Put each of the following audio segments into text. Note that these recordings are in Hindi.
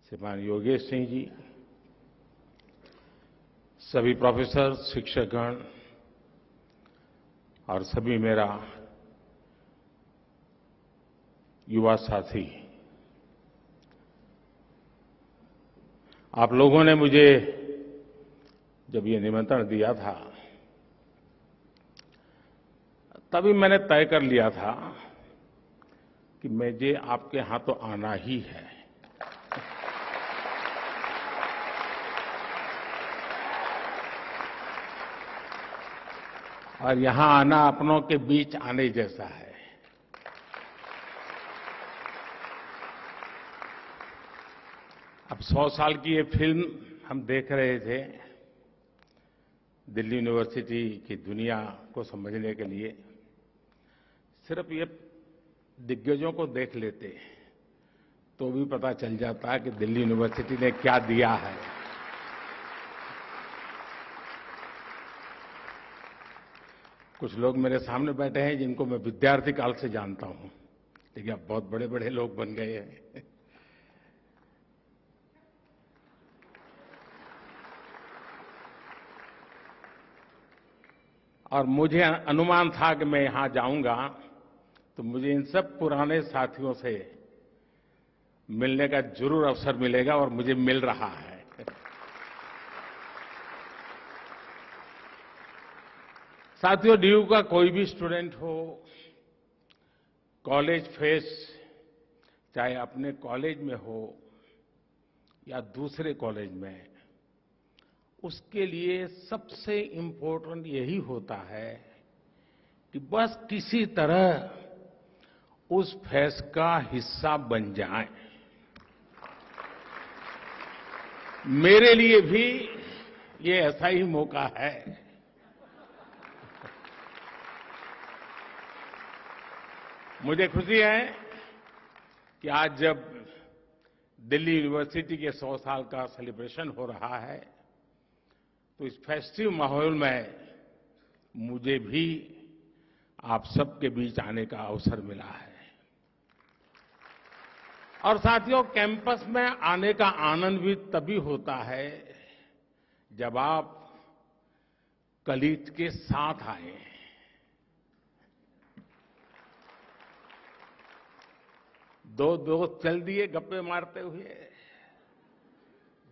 श्रीमान योगेश सिंह जी, सभी प्रोफेसर, शिक्षकगण और सभी मेरा युवा साथी, आप लोगों ने मुझे जब ये निमंत्रण दिया था तभी मैंने तय कर लिया था कि मुझे आपके यहाँ तो आना ही है। और यहां आना अपनों के बीच आने जैसा है। अब 100 साल की ये फिल्म हम देख रहे थे दिल्ली यूनिवर्सिटी की दुनिया को समझने के लिए। सिर्फ ये दिग्गजों को देख लेते तो भी पता चल जाता कि दिल्ली यूनिवर्सिटी ने क्या दिया है। कुछ लोग मेरे सामने बैठे हैं जिनको मैं विद्यार्थी काल से जानता हूं, लेकिन अब बहुत बड़े बड़े लोग बन गए हैं। और मुझे अनुमान था कि मैं यहां जाऊंगा तो मुझे इन सब पुराने साथियों से मिलने का जरूर अवसर मिलेगा, और मुझे मिल रहा है। साथियों, डीयू का कोई भी स्टूडेंट हो, कॉलेज फेस्ट चाहे अपने कॉलेज में हो या दूसरे कॉलेज में, उसके लिए सबसे इम्पोर्टेंट यही होता है कि बस किसी तरह उस फेस्ट का हिस्सा बन जाए। मेरे लिए भी ये ऐसा ही मौका है। मुझे खुशी है कि आज जब दिल्ली यूनिवर्सिटी के 100 साल का सेलिब्रेशन हो रहा है तो इस फेस्टिव माहौल में मुझे भी आप सबके बीच आने का अवसर मिला है। और साथियों, कैंपस में आने का आनंद भी तभी होता है जब आप कलीग के साथ आए। दो दोस्त चल दिए गप्पे मारते हुए,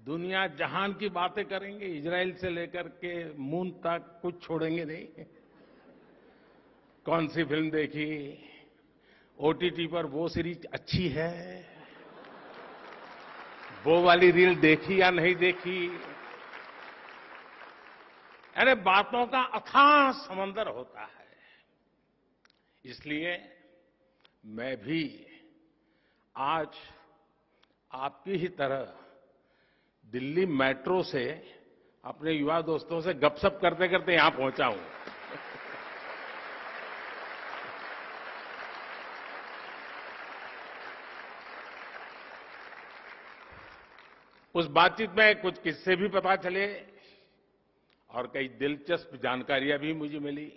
दुनिया जहान की बातें करेंगे, इजराइल से लेकर के मून तक कुछ छोड़ेंगे नहीं। कौन सी फिल्म देखी, ओटीटी पर वो सीरीज अच्छी है, वो वाली रील देखी या नहीं देखी, अरे बातों का अथाह समंदर होता है। इसलिए मैं भी आज आपकी ही तरह दिल्ली मेट्रो से अपने युवा दोस्तों से गपशप करते करते यहां पहुंचा हूं। उस बातचीत में कुछ किस्से भी पता चले और कई दिलचस्प जानकारियां भी मुझे मिली।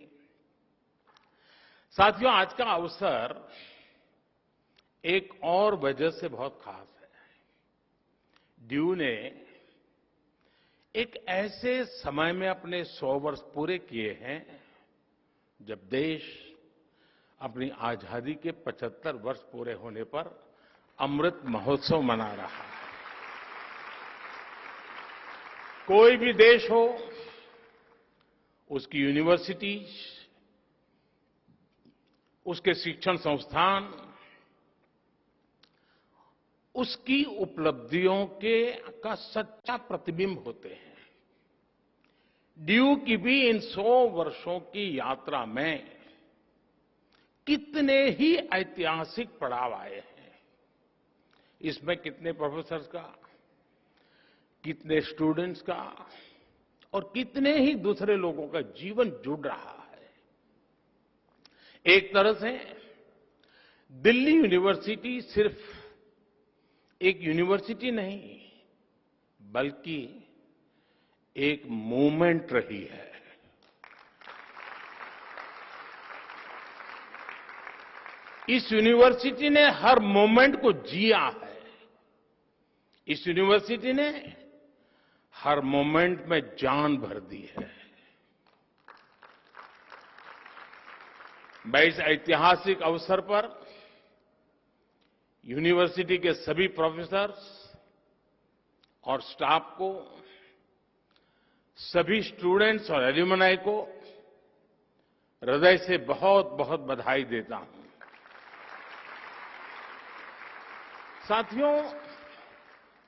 साथियों, आज का अवसर एक और वजह से बहुत खास है। डीयू ने एक ऐसे समय में अपने 100 वर्ष पूरे किए हैं जब देश अपनी आजादी के 75 वर्ष पूरे होने पर अमृत महोत्सव मना रहा है। कोई भी देश हो, उसकी यूनिवर्सिटीज, उसके शिक्षण संस्थान, उसकी उपलब्धियों का सच्चा प्रतिबिंब होते हैं। डीयू की भी इन 100 वर्षों की यात्रा में कितने ही ऐतिहासिक पड़ाव आए हैं। इसमें कितने प्रोफेसर्स का, कितने स्टूडेंट्स का और कितने ही दूसरे लोगों का जीवन जुड़ रहा है। एक तरह से दिल्ली यूनिवर्सिटी सिर्फ एक यूनिवर्सिटी नहीं, बल्कि एक मूवमेंट रही है। इस यूनिवर्सिटी ने हर मोमेंट को जिया है, इस यूनिवर्सिटी ने हर मोमेंट में जान भर दी है। मैं इस ऐतिहासिक अवसर पर यूनिवर्सिटी के सभी प्रोफेसर्स और स्टाफ को, सभी स्टूडेंट्स और एल्यूमनाई को हृदय से बहुत बहुत बधाई देता हूं। साथियों,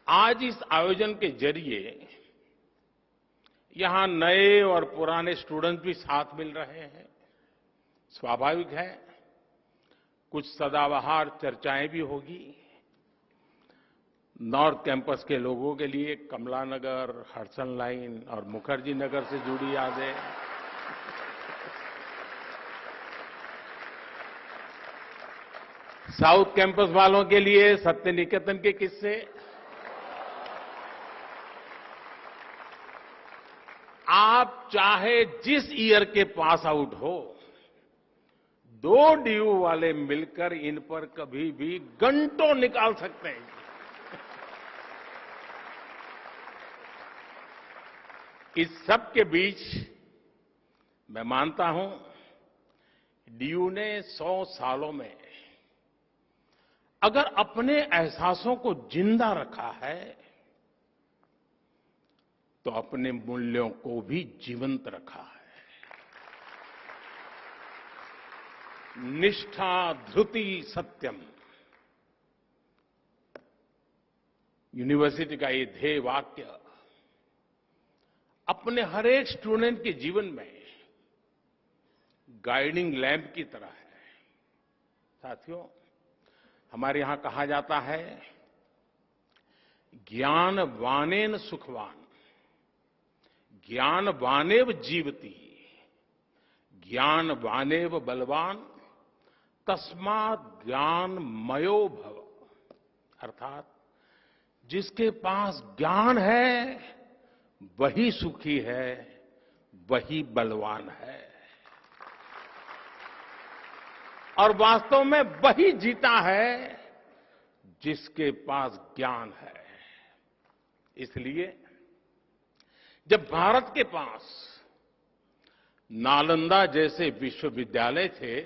आज इस आयोजन के जरिए यहां नए और पुराने स्टूडेंट्स भी साथ मिल रहे हैं। स्वाभाविक है, कुछ सदाबहार चर्चाएं भी होगी। नॉर्थ कैंपस के लोगों के लिए कमला नगर, हडसन लाइन और मुखर्जी नगर से जुड़ी यादें, साउथ कैंपस वालों के लिए सत्य निकेतन के किस्से, आप चाहे जिस ईयर के पास आउट हो, 2 डीयू वाले मिलकर इन पर कभी भी घंटों निकाल सकते हैं। इस सब के बीच मैं मानता हूं, डीयू ने 100 सालों में अगर अपने एहसासों को जिंदा रखा है, तो अपने मूल्यों को भी जीवंत रखा है। निष्ठा धृति सत्यम, यूनिवर्सिटी का ये ध्येय वाक्य अपने हर एक स्टूडेंट के जीवन में गाइडिंग लैंप की तरह है। साथियों, हमारे यहां कहा जाता है, ज्ञान वानेन सुखवान, ज्ञान वानेव जीवति, ज्ञान वानेव बलवान, तस्मात् ज्ञान मयो भव। अर्थात जिसके पास ज्ञान है वही सुखी है, वही बलवान है, और वास्तव में वही जीता है जिसके पास ज्ञान है। इसलिए जब भारत के पास नालंदा जैसे विश्वविद्यालय थे,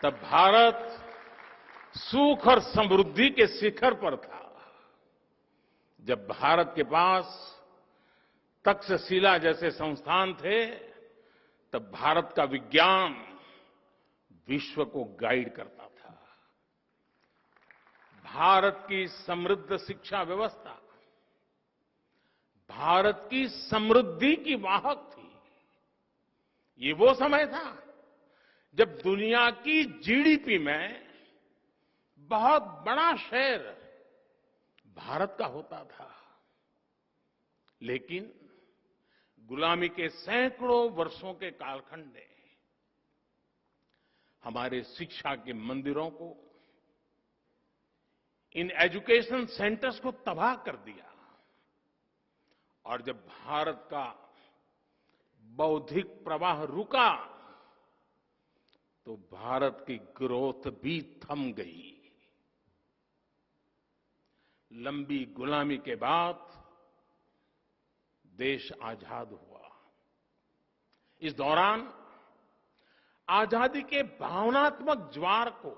तब भारत सुख और समृद्धि के शिखर पर था। जब भारत के पास तक्षशिला जैसे संस्थान थे, तब भारत का विज्ञान विश्व को गाइड करता था। भारत की समृद्ध शिक्षा व्यवस्था भारत की समृद्धि की वाहक थी। ये वो समय था जब दुनिया की जीडीपी में बहुत बड़ा शेयर भारत का होता था। लेकिन गुलामी के सैकड़ों वर्षों के कालखंड ने हमारे शिक्षा के मंदिरों को, इन एजुकेशन सेंटर्स को तबाह कर दिया। और जब भारत का बौद्धिक प्रवाह रुका, तो भारत की ग्रोथ भी थम गई। लंबी गुलामी के बाद देश आजाद हुआ। इस दौरान आजादी के भावनात्मक ज्वार को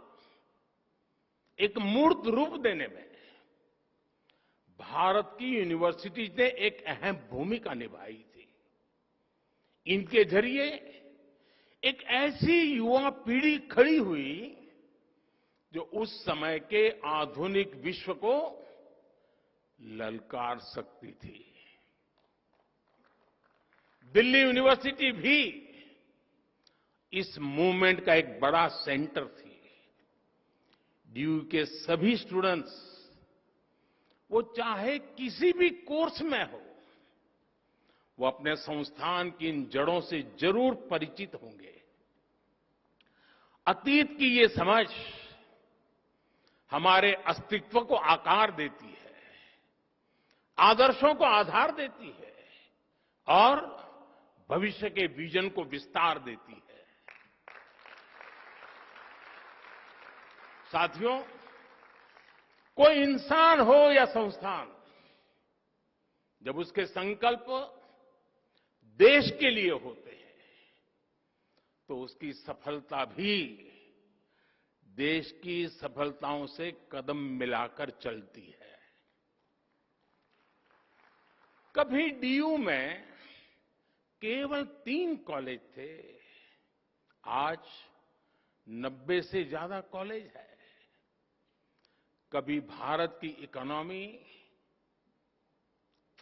एक मूर्त रूप देने में भारत की यूनिवर्सिटीज ने एक अहम भूमिका निभाई थी। इनके जरिए एक ऐसी युवा पीढ़ी खड़ी हुई जो उस समय के आधुनिक विश्व को ललकार सकती थी। दिल्ली यूनिवर्सिटी भी इस मूवमेंट का एक बड़ा सेंटर थी। डीयू के सभी स्टूडेंट्स, वो चाहे किसी भी कोर्स में हो, वो अपने संस्थान की इन जड़ों से जरूर परिचित होंगे। अतीत की ये समझ हमारे अस्तित्व को आकार देती है, आदर्शों को आधार देती है और भविष्य के विजन को विस्तार देती है। साथियों, कोई इंसान हो या संस्थान, जब उसके संकल्प देश के लिए होते हैं तो उसकी सफलता भी देश की सफलताओं से कदम मिलाकर चलती है। कभी डीयू में केवल 3 कॉलेज थे, आज 90 से ज्यादा कॉलेज है। कभी भारत की इकोनॉमी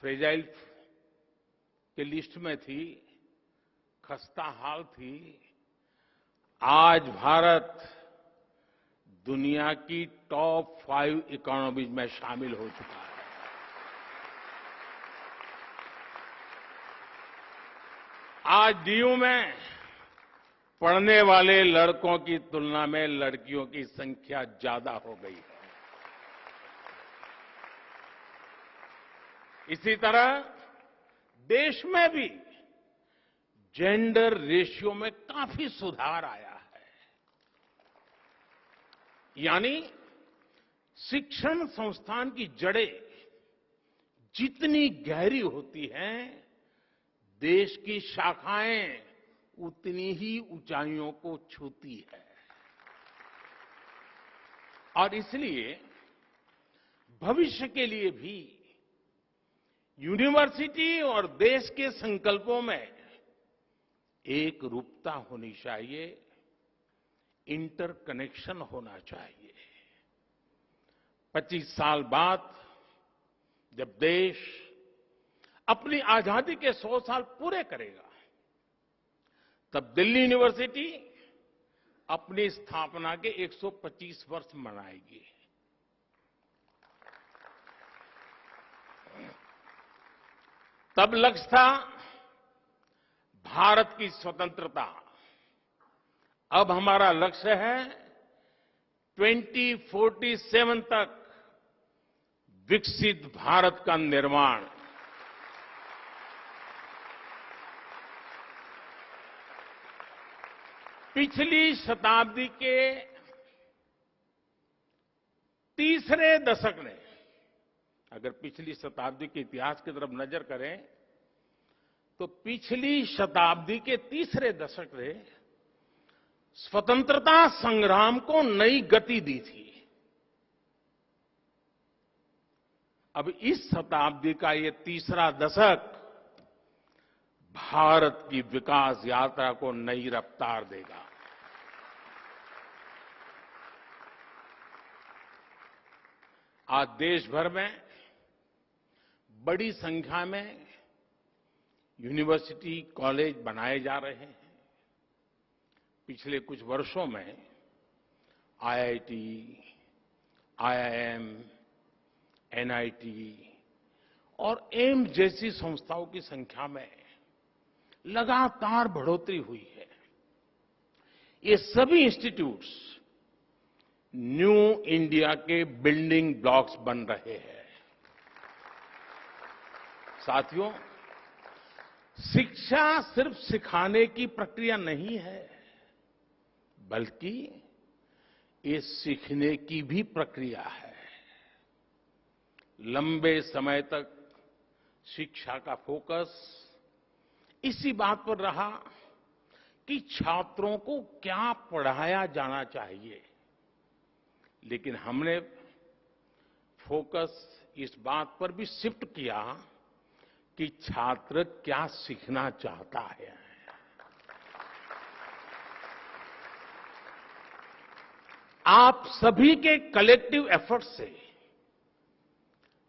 फ्रेजाइल के लिस्ट में थी, खस्ता हाल थी। आज भारत दुनिया की टॉप 5 इकोनॉमीज में शामिल हो चुका है। आज डीयू में पढ़ने वाले लड़कों की तुलना में लड़कियों की संख्या ज्यादा हो गई है। इसी तरह देश में भी जेंडर रेशियो में काफी सुधार आया है। यानी शिक्षण संस्थान की जड़ें जितनी गहरी होती हैं, देश की शाखाएं उतनी ही ऊंचाइयों को छूती है। और इसलिए भविष्य के लिए भी यूनिवर्सिटी और देश के संकल्पों में एक रूपता होनी चाहिए, इंटरकनेक्शन होना चाहिए। 25 साल बाद जब देश अपनी आजादी के 100 साल पूरे करेगा, तब दिल्ली यूनिवर्सिटी अपनी स्थापना के 125 वर्ष मनाएगी। तब लक्ष्य था भारत की स्वतंत्रता। अब हमारा लक्ष्य है 2047 तक विकसित भारत का निर्माण। पिछली शताब्दी के तीसरे दशक ने, अगर पिछली शताब्दी के इतिहास की तरफ नजर करें तो पिछली शताब्दी के तीसरे दशक ने स्वतंत्रता संग्राम को नई गति दी थी। अब इस शताब्दी का ये तीसरा दशक भारत की विकास यात्रा को नई रफ्तार देगा। आज देश भर में बड़ी संख्या में यूनिवर्सिटी, कॉलेज बनाए जा रहे हैं। पिछले कुछ वर्षों में आईआईटी, आईआईएम, एनआईटी और एम्स जैसी संस्थाओं की संख्या में लगातार बढ़ोतरी हुई है। ये सभी इंस्टीट्यूट्स न्यू इंडिया के बिल्डिंग ब्लॉक्स बन रहे हैं। साथियों, शिक्षा सिर्फ सिखाने की प्रक्रिया नहीं है, बल्कि ये सीखने की भी प्रक्रिया है। लंबे समय तक शिक्षा का फोकस इसी बात पर रहा कि छात्रों को क्या पढ़ाया जाना चाहिए, लेकिन हमने फोकस इस बात पर भी शिफ्ट किया कि छात्र क्या सीखना चाहता है। आप सभी के कलेक्टिव एफर्ट से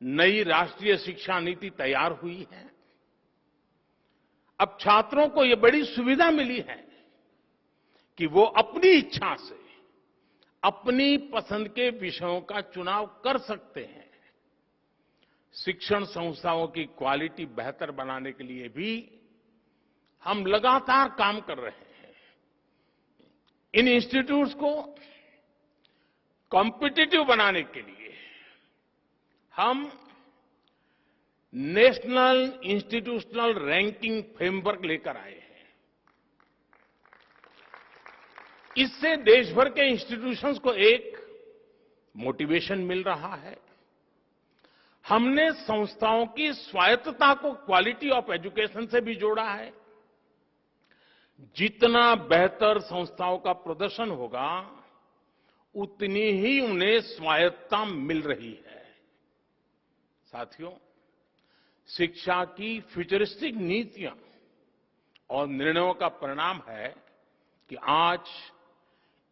नई राष्ट्रीय शिक्षा नीति तैयार हुई है। अब छात्रों को यह बड़ी सुविधा मिली है कि वो अपनी इच्छा से अपनी पसंद के विषयों का चुनाव कर सकते हैं। शिक्षण संस्थाओं की क्वालिटी बेहतर बनाने के लिए भी हम लगातार काम कर रहे हैं। इन इंस्टीट्यूट्स को कॉम्पिटिटिव बनाने के लिए हम नेशनल इंस्टीट्यूशनल रैंकिंग फ्रेमवर्क लेकर आए हैं। इससे देश भर के इंस्टीट्यूशंस को एक मोटिवेशन मिल रहा है। हमने संस्थाओं की स्वायत्तता को क्वालिटी ऑफ एजुकेशन से भी जोड़ा है। जितना बेहतर संस्थाओं का प्रदर्शन होगा, उतनी ही उन्हें स्वायत्तता मिल रही है। साथियों, शिक्षा की फ्यूचरिस्टिक नीतियां और निर्णयों का परिणाम है कि आज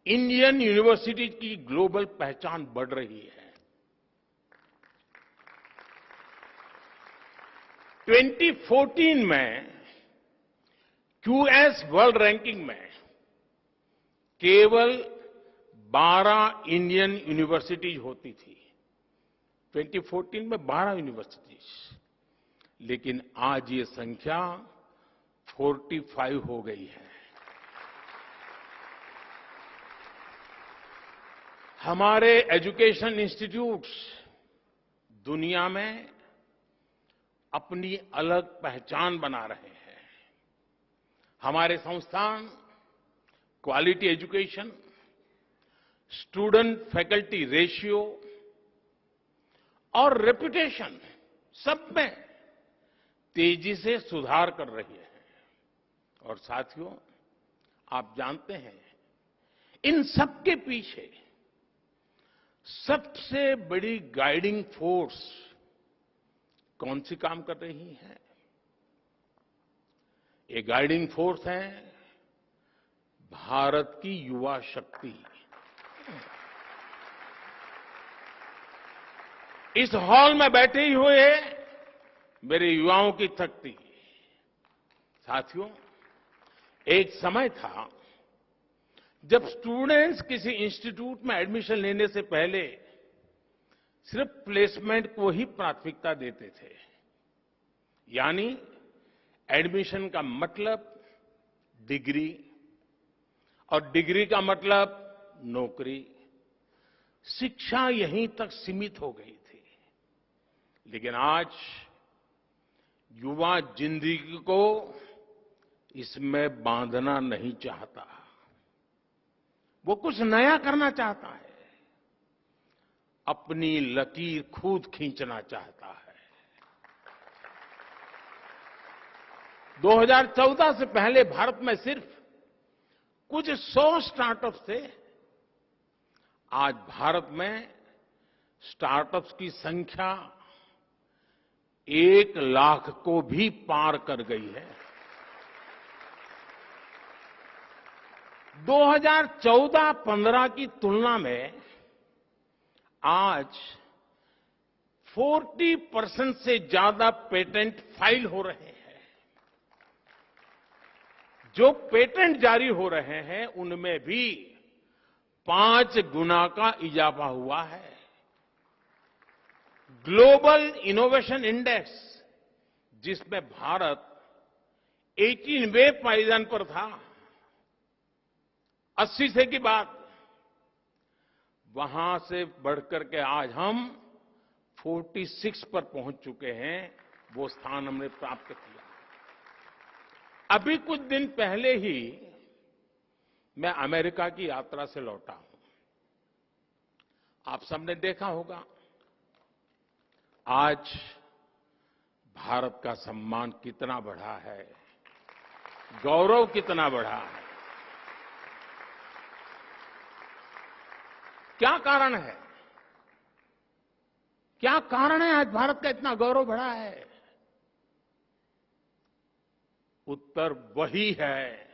इंडियन यूनिवर्सिटी की ग्लोबल पहचान बढ़ रही है। 2014 में क्यूएस वर्ल्ड रैंकिंग में केवल 12 इंडियन यूनिवर्सिटीज होती थी। 2014 में 12 यूनिवर्सिटीज, लेकिन आज ये संख्या 45 हो गई है। हमारे एजुकेशन इंस्टीट्यूट्स दुनिया में अपनी अलग पहचान बना रहे हैं। हमारे संस्थान quality education, student faculty ratio और रेपुटेशन सब में तेजी से सुधार कर रही है। और साथियों, आप जानते हैं, इन सब के पीछे सबसे बड़ी गाइडिंग फोर्स कौन सी काम कर रही है? ये गाइडिंग फोर्स है भारत की युवा शक्ति। इस हॉल में बैठे ही हुए मेरे युवाओं की शक्ति। साथियों, एक समय था जब स्टूडेंट्स किसी इंस्टीट्यूट में एडमिशन लेने से पहले सिर्फ प्लेसमेंट को ही प्राथमिकता देते थे। यानी एडमिशन का मतलब डिग्री और डिग्री का मतलब नौकरी। शिक्षा यहीं तक सीमित हो गई थी। लेकिन आज युवा जिंदगी को इसमें बांधना नहीं चाहता। वो कुछ नया करना चाहता है, अपनी लकीर खुद खींचना चाहता है। 2014 से पहले भारत में सिर्फ कुछ 100 स्टार्टअप्स थे। आज भारत में स्टार्टअप्स की संख्या 1 लाख को भी पार कर गई है। 2014-15 की तुलना में आज 40% से ज्यादा पेटेंट फाइल हो रहे हैं। जो पेटेंट जारी हो रहे हैं, उनमें भी 5 गुना का इजाफा हुआ है। ग्लोबल इनोवेशन इंडेक्स, जिसमें भारत 18वें पायदान पर था 80 से की बात, वहां से बढ़कर के आज हम 46 पर पहुंच चुके हैं। वो स्थान हमने प्राप्त किया। अभी कुछ दिन पहले ही मैं अमेरिका की यात्रा से लौटा हूं। आप सबने देखा होगा, आज भारत का सम्मान कितना बढ़ा है, गौरव कितना बढ़ा है। क्या कारण है? क्या कारण है आज भारत का इतना गौरव बढ़ा है? उत्तर वही है,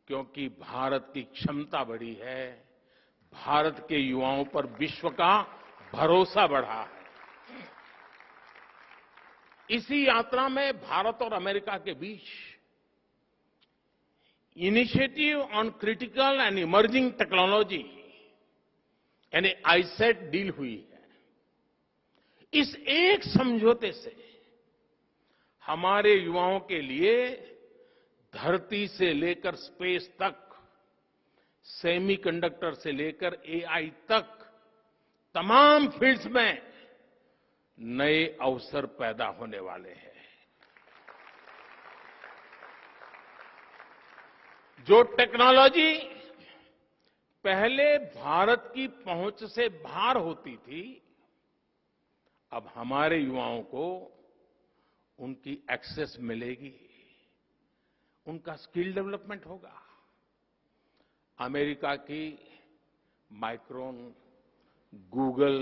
क्योंकि भारत की क्षमता बढ़ी है, भारत के युवाओं पर विश्व का भरोसा बढ़ा है। इसी यात्रा में भारत और अमेरिका के बीच initiative on critical and emerging technology यानी आईसेट डील हुई है। इस एक समझौते से हमारे युवाओं के लिए धरती से लेकर स्पेस तक, सेमीकंडक्टर से लेकर एआई तक, तमाम फील्ड्स में नए अवसर पैदा होने वाले हैं। जो टेक्नोलॉजी पहले भारत की पहुंच से बाहर होती थी, अब हमारे युवाओं को उनकी एक्सेस मिलेगी, उनका स्किल डेवलपमेंट होगा। अमेरिका की माइक्रोन, गूगल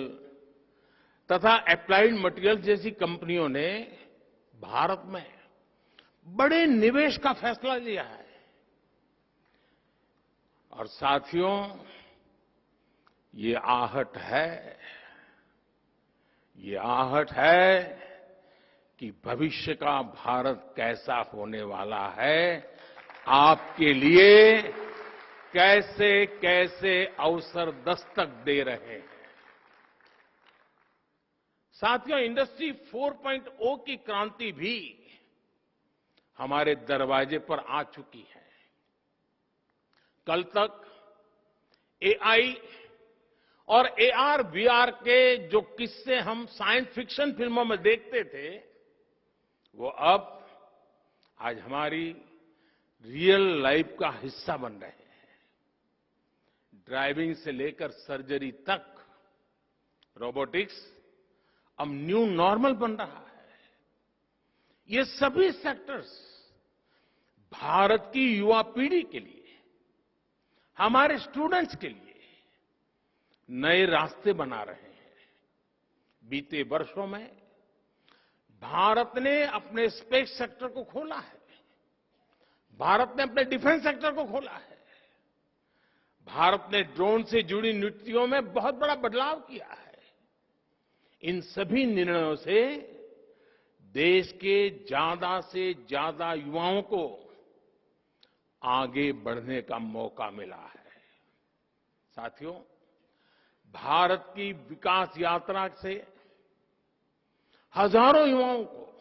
तथा एप्लाइड मटेरियल्स जैसी कंपनियों ने भारत में बड़े निवेश का फैसला लिया है। और साथियों, ये आहट है कि भविष्य का भारत कैसा होने वाला है, आपके लिए कैसे कैसे अवसर दस्तक दे रहे हैं। साथियों, इंडस्ट्री 4.0 की क्रांति भी हमारे दरवाजे पर आ चुकी है। कल तक एआई और एआर वीआर के जो किस्से हम साइंस फिक्शन फिल्मों में देखते थे, वो अब आज हमारी रियल लाइफ का हिस्सा बन रहे हैं। ड्राइविंग से लेकर सर्जरी तक रोबोटिक्स अब न्यू नॉर्मल बन रहा है। ये सभी सेक्टर्स भारत की युवा पीढ़ी के लिए, हमारे स्टूडेंट्स के लिए नए रास्ते बना रहे हैं। बीते वर्षों में भारत ने अपने स्पेस सेक्टर को खोला है, भारत ने अपने डिफेंस सेक्टर को खोला है, भारत ने ड्रोन से जुड़ी नीतियों में बहुत बड़ा बदलाव किया है। इन सभी निर्णयों से देश के ज्यादा से ज्यादा युवाओं को आगे बढ़ने का मौका मिला है। साथियों, भारत की विकास यात्रा से हजारों युवाओं को,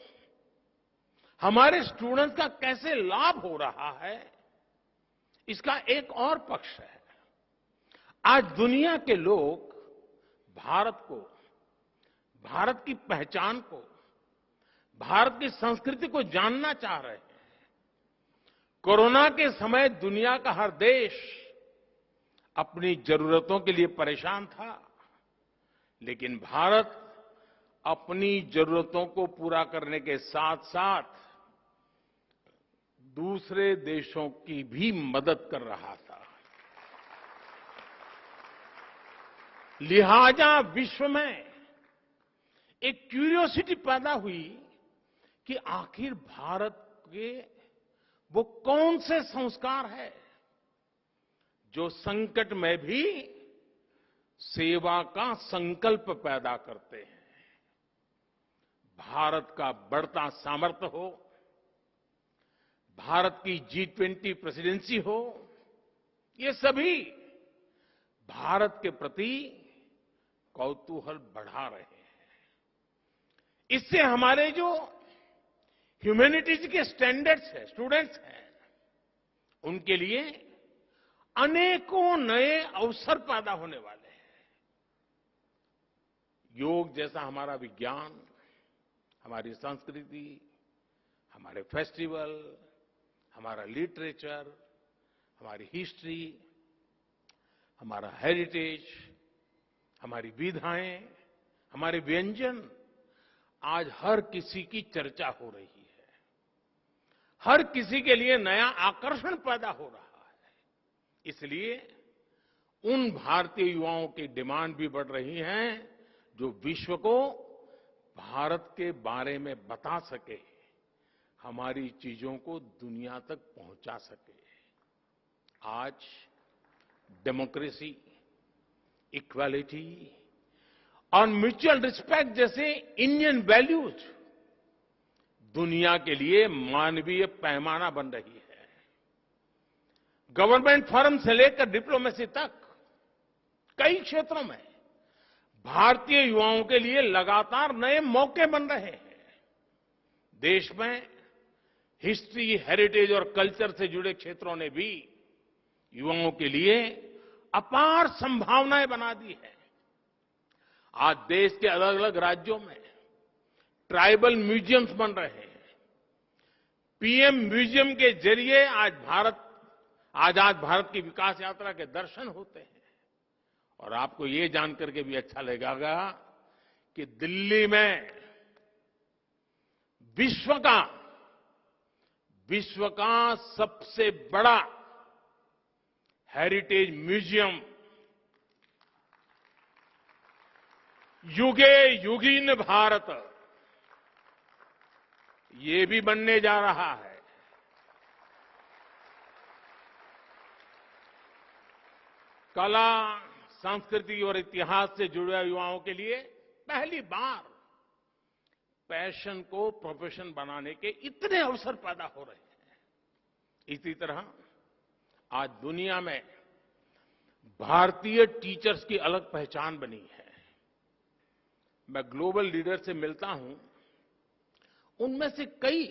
हमारे स्टूडेंट्स का कैसे लाभ हो रहा है, इसका एक और पक्ष है। आज दुनिया के लोग भारत को, भारत की पहचान को, भारत की संस्कृति को जानना चाह रहे हैं। कोरोना के समय दुनिया का हर देश अपनी जरूरतों के लिए परेशान था, लेकिन भारत अपनी जरूरतों को पूरा करने के साथ साथ दूसरे देशों की भी मदद कर रहा था। लिहाजा विश्व में एक क्यूरियोसिटी पैदा हुई कि आखिर भारत के वो कौन से संस्कार है जो संकट में भी सेवा का संकल्प पैदा करते हैं। भारत का बढ़ता सामर्थ्य हो, भारत की G20 प्रेसिडेंसी हो, ये सभी भारत के प्रति कौतूहल बढ़ा रहे हैं। इससे हमारे जो ह्यूमैनिटीज के स्टैंडर्ड्स हैं, स्टूडेंट्स हैं, उनके लिए अनेकों नए अवसर पैदा होने वाले हैं। योग जैसा हमारा विज्ञान, हमारी संस्कृति, हमारे फेस्टिवल, हमारा लिटरेचर, हमारी हिस्ट्री, हमारा हेरिटेज, हमारी विधाएं, हमारे व्यंजन आज हर किसी की चर्चा हो रही है। हर किसी के लिए नया आकर्षण पैदा हो रहा है। इसलिए उन भारतीय युवाओं की डिमांड भी बढ़ रही है जो विश्व को भारत के बारे में बता सके, हमारी चीजों को दुनिया तक पहुंचा सके। आज डेमोक्रेसी, इक्वालिटी और म्यूचुअल रिस्पेक्ट जैसे इंडियन वैल्यूज दुनिया के लिए मानवीय पैमाना बन रही है। गवर्नमेंट फोरम से लेकर डिप्लोमेसी तक कई क्षेत्रों में भारतीय युवाओं के लिए लगातार नए मौके बन रहे हैं। देश में हिस्ट्री, हेरिटेज और कल्चर से जुड़े क्षेत्रों ने भी युवाओं के लिए अपार संभावनाएं बना दी है। आज देश के अलग अलग राज्यों में ट्राइबल म्यूजियम्स बन रहे हैं। पीएम म्यूजियम के जरिए आज भारत आजाद भारत की विकास यात्रा के दर्शन होते हैं। और आपको ये जानकर के भी अच्छा लगेगा कि दिल्ली में विश्व का सबसे बड़ा हेरिटेज म्यूजियम युगे युगीन भारत ये भी बनने जा रहा है। कला, संस्कृति और इतिहास से जुड़े युवाओं के लिए पहली बार पैशन को प्रोफेशन बनाने के इतने अवसर पैदा हो रहे हैं। इसी तरह आज दुनिया में भारतीय टीचर्स की अलग पहचान बनी है। मैं ग्लोबल लीडर से मिलता हूं, उनमें से कई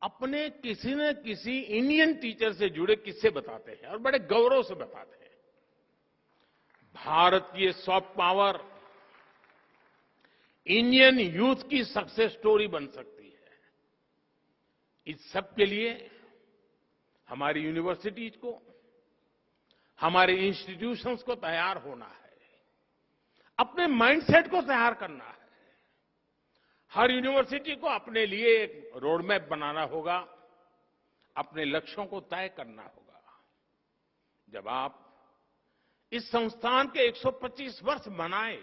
अपने किसी न किसी इंडियन टीचर से जुड़े किस्से बताते हैं और बड़े गौरव से बताते हैं। भारत की सॉफ्ट पावर इंडियन यूथ की सक्सेस स्टोरी बन सकती है। इस सब के लिए हमारी यूनिवर्सिटीज को, हमारे इंस्टीट्यूशंस को तैयार होना है, अपने माइंडसेट को तैयार करना है। हर यूनिवर्सिटी को अपने लिए एक रोड मैप बनाना होगा, अपने लक्ष्यों को तय करना होगा। जब आप इस संस्थान के 125 वर्ष मनाए,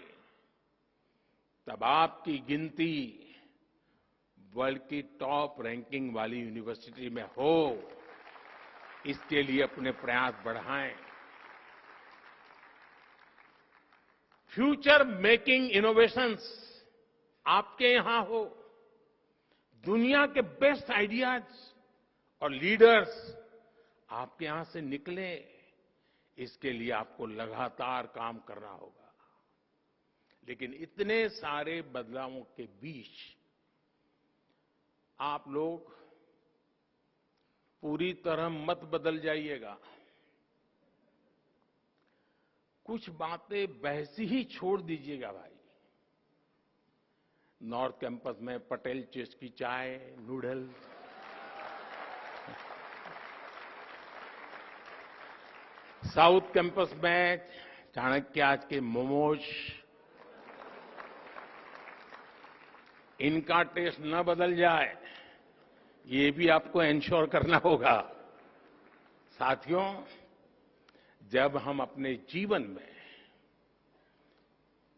तब आपकी गिनती वर्ल्ड की टॉप रैंकिंग वाली यूनिवर्सिटी में हो, इसके लिए अपने प्रयास बढ़ाएं। फ्यूचर मेकिंग इनोवेशंस आपके यहां हो, दुनिया के बेस्ट आइडियाज और लीडर्स आपके यहां से निकले, इसके लिए आपको लगातार काम करना होगा। लेकिन इतने सारे बदलावों के बीच आप लोग पूरी तरह मत बदल जाइएगा। कुछ बातें वैसी ही छोड़ दीजिएगा भाई। नॉर्थ कैंपस में पटेल चेस की चाय, नूडल्स, साउथ कैंपस में चाणक्य आज के मोमोज, इनका टेस्ट न बदल जाए, ये भी आपको एंश्योर करना होगा। साथियों, जब हम अपने जीवन में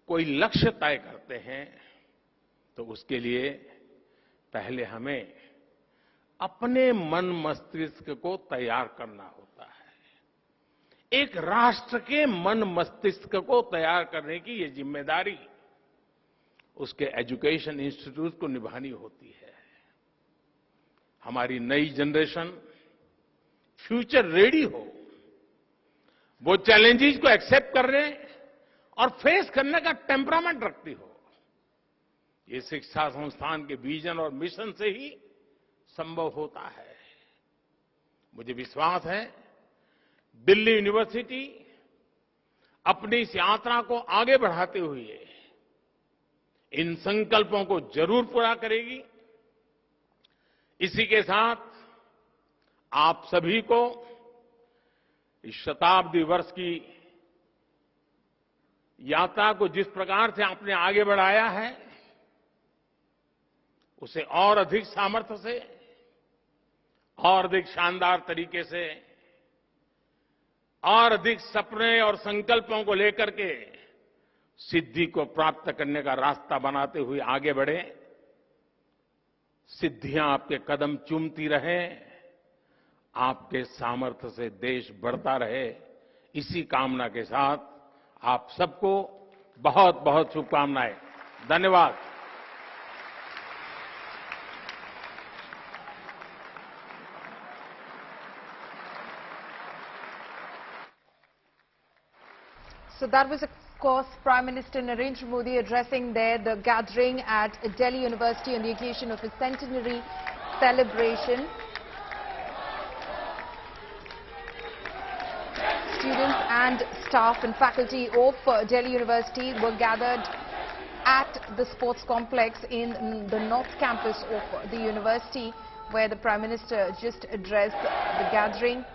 कोई लक्ष्य तय करते हैं तो उसके लिए पहले हमें अपने मन मस्तिष्क को तैयार करना होता है। एक राष्ट्र के मन मस्तिष्क को तैयार करने की ये जिम्मेदारी उसके एजुकेशन इंस्टीट्यूट को निभानी होती है। हमारी नई जनरेशन फ्यूचर रेडी हो, वो चैलेंजेस को एक्सेप्ट करने और फेस करने का टेम्परामेंट रखती हो। ये शिक्षा संस्थान के विजन और मिशन से ही संभव होता है। मुझे विश्वास है दिल्ली यूनिवर्सिटी अपनी इस यात्रा को आगे बढ़ाते हुए इन संकल्पों को जरूर पूरा करेगी। इसी के साथ आप सभी को इस शताब्दी वर्ष की यात्रा को जिस प्रकार से आपने आगे बढ़ाया है, उसे और अधिक सामर्थ्य से और अधिक शानदार तरीके से और अधिक सपने और संकल्पों को लेकर के सिद्धि को प्राप्त करने का रास्ता बनाते हुए आगे बढ़े। सिद्धियां आपके कदम चूमती रहे, आपके सामर्थ्य से देश बढ़ता रहे। इसी कामना के साथ आप सबको बहुत बहुत शुभकामनाएं। धन्यवाद। So that was, of course, Prime Minister Narendra Modi addressing there the gathering at Delhi University on the occasion of a centenary celebration. Students and staff and faculty of Delhi University were gathered at the sports complex in the North Campus of the university, where the Prime Minister just addressed the gathering.